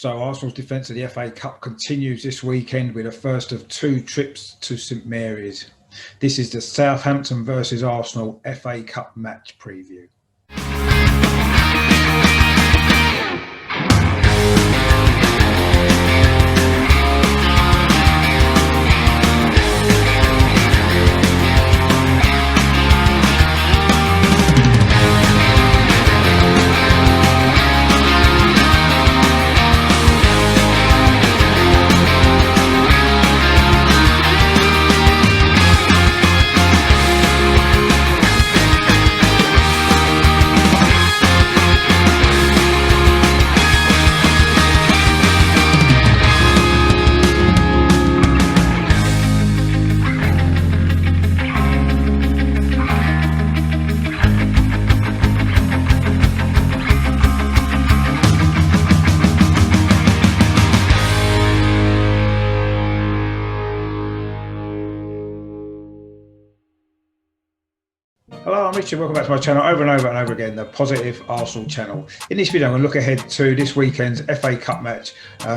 So Arsenal's defence of the FA Cup continues this weekend with a first of two trips to St Mary's. This is the Southampton versus Arsenal FA Cup match preview. Hello, I'm Richard. Welcome back to my channel over and over again, the Positive Arsenal channel. In this video, I'm going to look ahead to this weekend's FA Cup match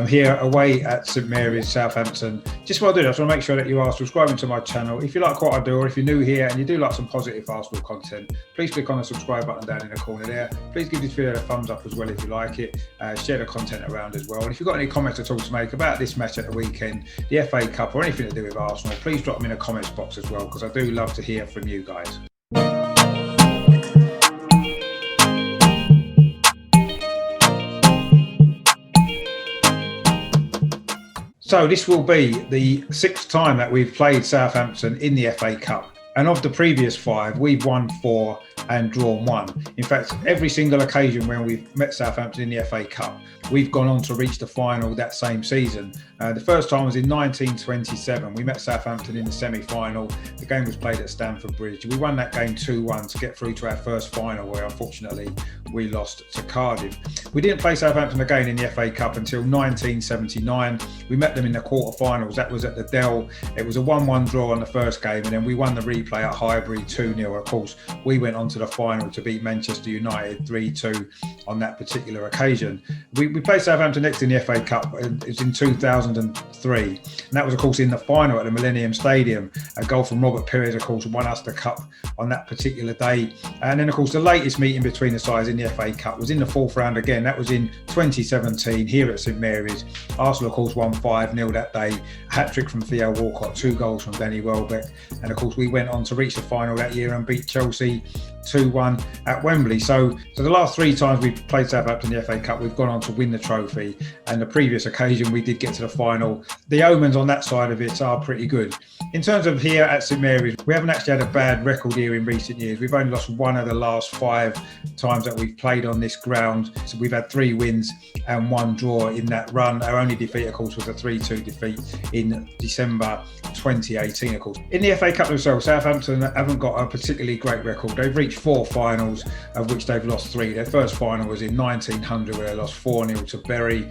here away at St Mary's, Southampton. Just while I do that, I just want to make sure that you are subscribing to my channel. If you like what I do, or if you're new here and you do like some positive Arsenal content, please click on the subscribe button down in the corner there. Please give this video a thumbs up as well if you like it. Share the content around as well. And if you've got any comments at all to make about this match at the weekend, the FA Cup, or anything to do with Arsenal, please drop them in the comments box as well, because I do love to hear from you guys. So this will be the sixth time that we've played Southampton in the FA Cup. And of the previous five, we've won 4 and drawn 1. In fact, every single occasion when we've met Southampton in the FA Cup, we've gone on to reach the final that same season. The first time was in 1927. We met Southampton in the semi-final. The game was played at Stamford Bridge. We won that game 2-1 to get through to our first final, where unfortunately we lost to Cardiff. We didn't play Southampton again in the FA Cup until 1979. We met them in the quarter-finals. That was at the Dell. It was a 1-1 draw on the first game, and then we won the replay at Highbury 2-0. Of course, we went on to the final to beat Manchester United 3-2 on that particular occasion. We played Southampton next in the FA Cup. It was in 2003, and that was, of course, in the final at the Millennium Stadium. A goal from Robert Pires, of course, won us the cup on that particular day. And then, of course, the latest meeting between the sides in the FA Cup was in the fourth round again. That was in 2017 here at St Mary's. Arsenal, of course, won 5-0 that day. A hat-trick from Theo Walcott, 2 goals from Danny Welbeck. And, of course, we went on to reach the final that year and beat Chelsea 2-1 at Wembley. So the last 3 times we've played Southampton in the FA Cup, we've gone on to win the trophy. And the previous occasion we did get to the final. The omens on that side of it are pretty good. In terms of here at St Mary's, we haven't actually had a bad record here in recent years. We've only lost 1 of the last 5 times that we've played on this ground. So we've had 3 wins and 1 draw in that run. Our only defeat, of course, was a 3-2 defeat in December 2018, of course. In the FA Cup themselves, Southampton haven't got a particularly great record. They've reached 4 finals, of which they've lost 3. Their first final was in 1900, where they lost 4-0 to Bury.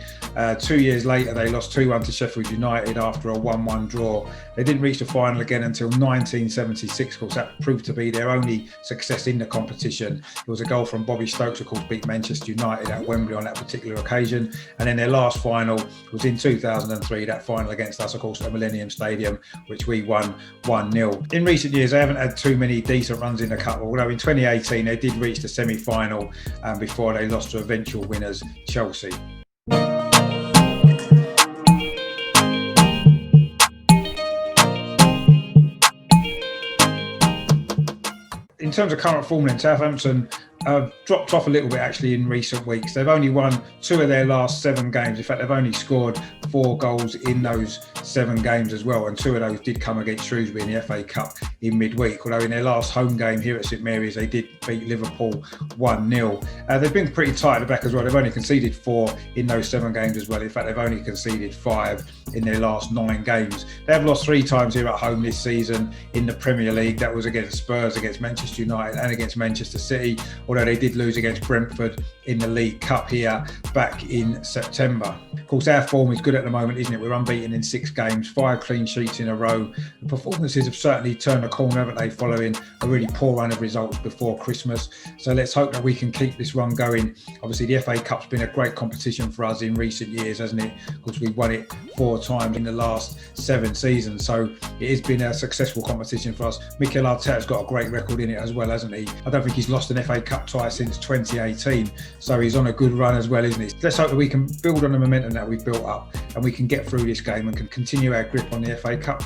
2 years later, they lost 2-1 to Sheffield United after a 1-1 draw. They didn't reach the final again until 1976. Of course, that proved to be their only success in the competition. It was a goal from Bobby Stokes, of course, beat Manchester United at Wembley on that particular occasion. And then their last final was in 2003, that final against us, of course, at Millennium Stadium, which we won 1-0. In recent years, they haven't had too many decent runs in the cup, although in 2018 they did reach the semi-final before they lost to eventual winners Chelsea. In terms of current form, then Southampton have dropped off a little bit actually in recent weeks. They've only won 2 of their last 7 games. In fact, they've only scored 4 goals in those 7 games as well, and 2 of those did come against Shrewsbury in the FA Cup in midweek, although in their last home game here at St Mary's they did beat Liverpool 1-0. They've been pretty tight at the back as well. They've only conceded 4 in those 7 games as well. In fact, they've only conceded 5 in their last 9 games. They have lost 3 times here at home this season in the Premier League. That was against Spurs, against Manchester United and against Manchester City, although they did lose against Brentford in the League Cup here back in September. course, our form is good at the moment, isn't it? We're unbeaten in 6 games, 5 clean sheets in a row. The performances have certainly turned the corner, haven't they, following a really poor run of results before Christmas. So let's hope that we can keep this run going. Obviously, the FA Cup's been a great competition for us in recent years, hasn't it? Of course, we've won it 4 times in the last 7 seasons. So it has been a successful competition for us. Mikel Arteta's got a great record in it as well, hasn't he? I don't think he's lost an FA Cup tie since 2018. So he's on a good run as well, isn't he? Let's hope that we can build on the momentum that we've built up and we can get through this game and can continue our grip on the FA Cup.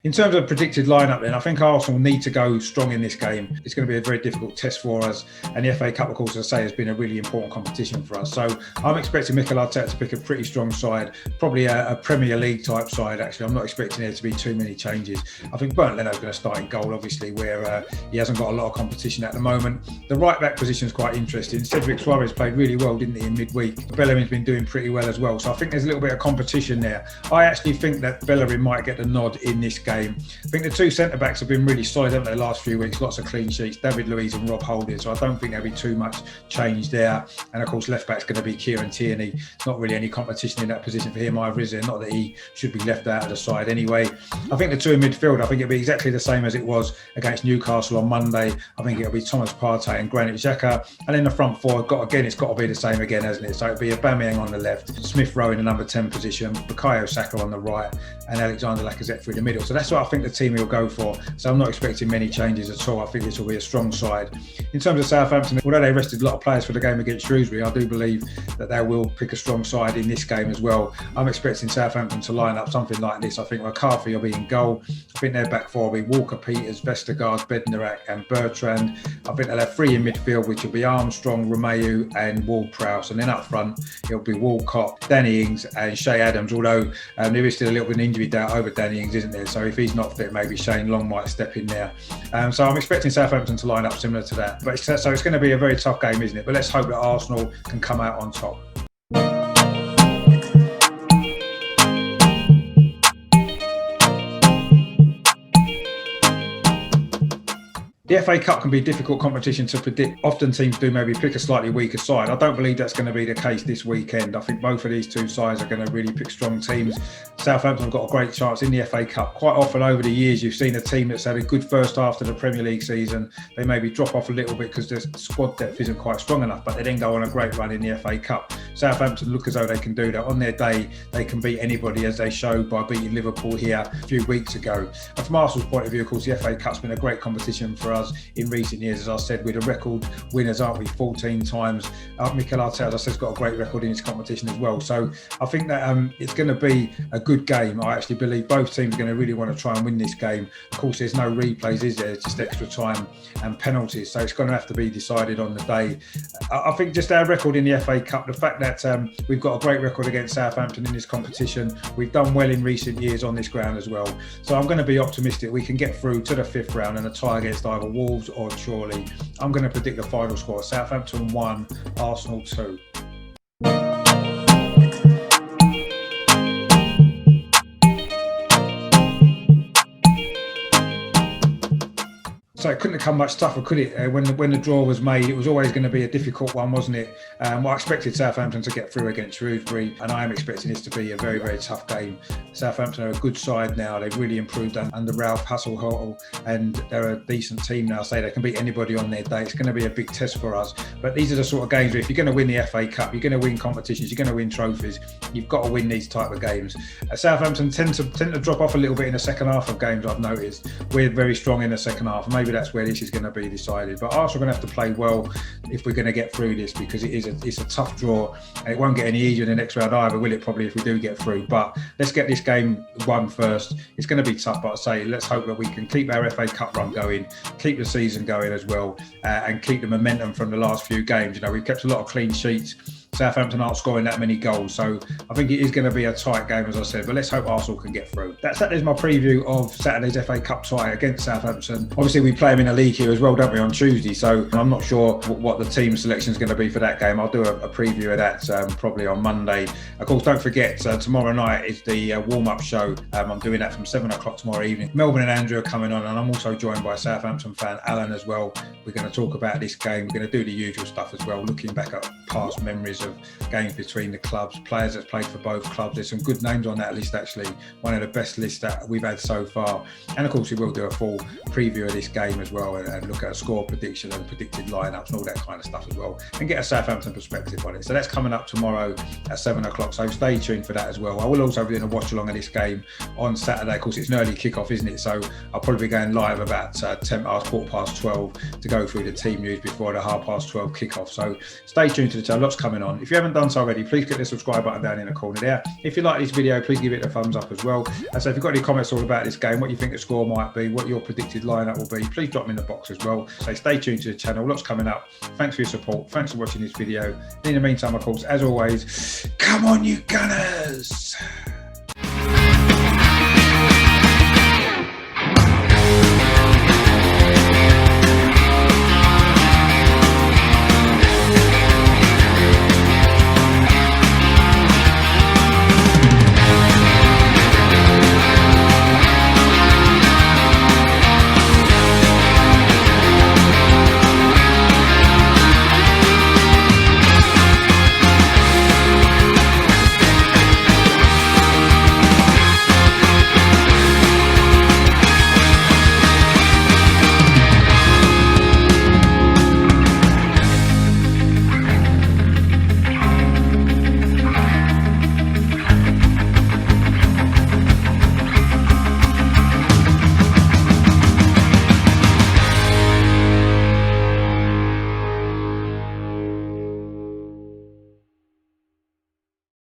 In terms of predicted lineup then, I think Arsenal need to go strong in this game. It's going to be a very difficult test for us. And the FA Cup, of course, as I say, has been a really important competition for us. So I'm expecting Mikel Arteta to pick a pretty strong side, probably a Premier League type side, actually. I'm not expecting there to be too many changes. I think Bernd Leno's going to start in goal, obviously, where he hasn't got a lot of competition at the moment. The right-back position is quite interesting. Cedric Suarez played really well, didn't he, in midweek? Bellerin's been doing pretty well as well. So I think there's a little bit of competition there. I actually think that Bellerin might get the nod in this game. I think the 2 centre-backs have been really solid, haven't they, the last few weeks? Lots of clean sheets, David Luiz and Rob Holding, so I don't think there'll be too much change there. And of course, left-back's going to be Kieran Tierney. Not really any competition in that position for him either, is there? Not that he should be left out of the side anyway. I think the 2 in midfield, I think it'll be exactly the same as it was against Newcastle on Monday. I think it'll be Thomas Partey and Granit Xhaka. And in the front 4, it's got to be the same again, hasn't it? So it'll be Aubameyang on the left, Smith Rowe in the number 10 position, Bukayo Saka on the right, and Alexander Lacazette through the middle. So that's what I think the team will go for. So I'm not expecting many changes at all. I think this will be a strong side. In terms of Southampton, although they rested a lot of players for the game against Shrewsbury, I do believe that they will pick a strong side in this game as well. I'm expecting Southampton to line up something like this. I think McCarthy will be in goal. I think their back 4 will be Walker, Peters, Vestergaard, Bednarak and Bertrand. I think they'll have 3 in midfield, which will be Armstrong, Romeu and Ward-Prowse. And then up front, it'll be Walcott, Danny Ings and Shay Adams, although there is still a little bit of injury doubt over Danny Ings, isn't there? So if he's not fit, maybe Shane Long might step in there. So I'm expecting Southampton to line up similar to that. But so it's going to be a very tough game, isn't it? But let's hope that Arsenal can come out on top. The FA Cup can be a difficult competition to predict. Often teams do maybe pick a slightly weaker side. I don't believe that's going to be the case this weekend. I think both of these 2 sides are going to really pick strong teams. Southampton have got a great chance in the FA Cup. Quite often over the years, you've seen a team that's had a good first half to the Premier League season. They maybe drop off a little bit because their squad depth isn't quite strong enough, but they then go on a great run in the FA Cup. Southampton look as though they can do that. On their day, they can beat anybody, as they showed by beating Liverpool here a few weeks ago. And from Arsenal's point of view, of course, the FA Cup's been a great competition for us in recent years. As I said, we're the record winners, aren't we? 14 times. Mikel Arteta, as I said, has got a great record in this competition as well. So I think that it's going to be a good game. I actually believe both teams are going to really want to try and win this game. Of course, there's no replays, is there? It's just extra time and penalties. So it's going to have to be decided on the day. I think just our record in the FA Cup, the fact that we've got a great record against Southampton in this competition. We've done well in recent years on this ground as well. So I'm going to be optimistic we can get through to the 5th round and a tie against either Wolves or Chorley. I'm going to predict the final score: Southampton 1, Arsenal 2. So it couldn't have come much tougher, could it? When the draw was made, it was always going to be a difficult one, wasn't it? I expected Southampton to get through against Shrewsbury, and I am expecting this to be a very, very tough game. Southampton are a good side now. They've really improved under Ralph Hasenhüttl, and they're a decent team now. So they can beat anybody on their day. It's going to be a big test for us. But these are the sort of games where if you're going to win the FA Cup, you're going to win competitions, you're going to win trophies, you've got to win these type of games. Southampton tend to drop off a little bit in the second half of games, I've noticed. We're very strong in the second half. Maybe that's where this is going to be decided. But Arsenal are going to have to play well if we're going to get through this, because it's a tough draw, and it won't get any easier in the next round either, will it? Probably, if we do get through. But let's get this game won first. It's going to be tough, but I say let's hope that we can keep our FA Cup run going, keep the season going as well, and keep the momentum from the last few games. You know, we've kept a lot of clean sheets. Southampton aren't scoring that many goals. So I think it is going to be a tight game, as I said, but let's hope Arsenal can get through. That is my preview of Saturday's FA Cup tie against Southampton. Obviously, we play them in a league here as well, don't we, on Tuesday? So I'm not sure what the team selection is going to be for that game. I'll do a preview of that probably on Monday. Of course, don't forget, tomorrow night is the warm-up show. I'm doing that from 7 o'clock tomorrow evening. Melbourne and Andrew are coming on, and I'm also joined by Southampton fan Alan as well. We're going to talk about this game. We're going to do the usual stuff as well, looking back at past memories of games between the clubs, players that's played for both clubs. There's some good names on that list, actually. One of the best lists that we've had so far. And of course, we will do a full preview of this game as well, and look at a score prediction and predicted lineups and all that kind of stuff as well, and get a Southampton perspective on it. So that's coming up tomorrow at 7 o'clock. So stay tuned for that as well. I will also be doing a watch along of this game on Saturday. Of course, it's an early kickoff, isn't it? So I'll probably be going live about 12:15 to go through the team news before the 12:30 kickoff. So stay tuned to the channel. Lots coming on. If you haven't done so already, please click the subscribe button down in the corner there. If you like this video, please give it a thumbs up as well. And so if you've got any comments all about this game, what you think the score might be, what your predicted lineup will be, please drop them in the box as well. So stay tuned to the channel. Lots coming up. Thanks for your support. Thanks for watching this video. In the meantime, of course, as always, come on, you Gunners!